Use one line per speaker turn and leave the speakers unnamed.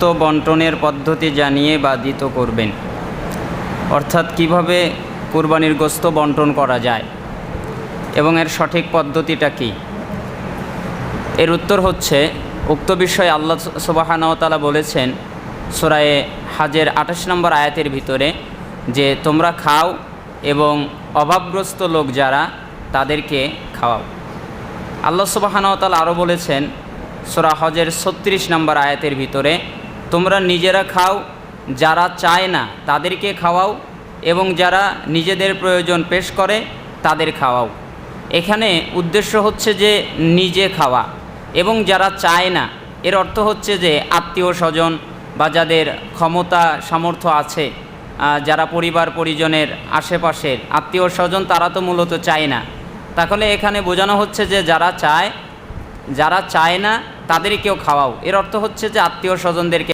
তো বন্টনের পদ্ধতি জানিয়ে বাধিত করবেন। অর্থাৎ কিভাবে কুরবানির গোশত বন্টন করা যায় এবং এর সঠিক পদ্ধতিটা কি। এর উত্তর হচ্ছে, উক্ত বিষয়ে আল্লাহ সুবহানাহু ওয়া তাআলা বলেছেন সূরা হাজের ২৮ নম্বর আয়াতের ভিতরে যে তোমরা খাও এবং অভাবগ্রস্ত লোক যারা তাদেরকে খাওয়াও। আল্লাহ সুবহানাহু ওয়া তাআলা আরও বলেছেন সূরা হজের ৩৬ নম্বর আয়াতের ভিতরে, তোমরা নিজেরা খাও, যারা চায় না তাদেরকে খাওয়াও এবং যারা নিজেদের প্রয়োজন পেশ করে তাদের খাওয়াও। এখানে উদ্দেশ্য হচ্ছে যে নিজে খাওয়া এবং যারা চায় না, এর অর্থ হচ্ছে যে আত্মীয় স্বজন বা যাদের ক্ষমতা সামর্থ্য আছে, যারা পরিবার পরিজনের আশেপাশের আত্মীয় স্বজন, তারা তো মূলত চায় না। তাহলে এখানে বোঝানো হচ্ছে যে যারা চায় না তাদেরকেও খাওয়াও। এর অর্থ হচ্ছে যে আত্মীয় স্বজনদেরকে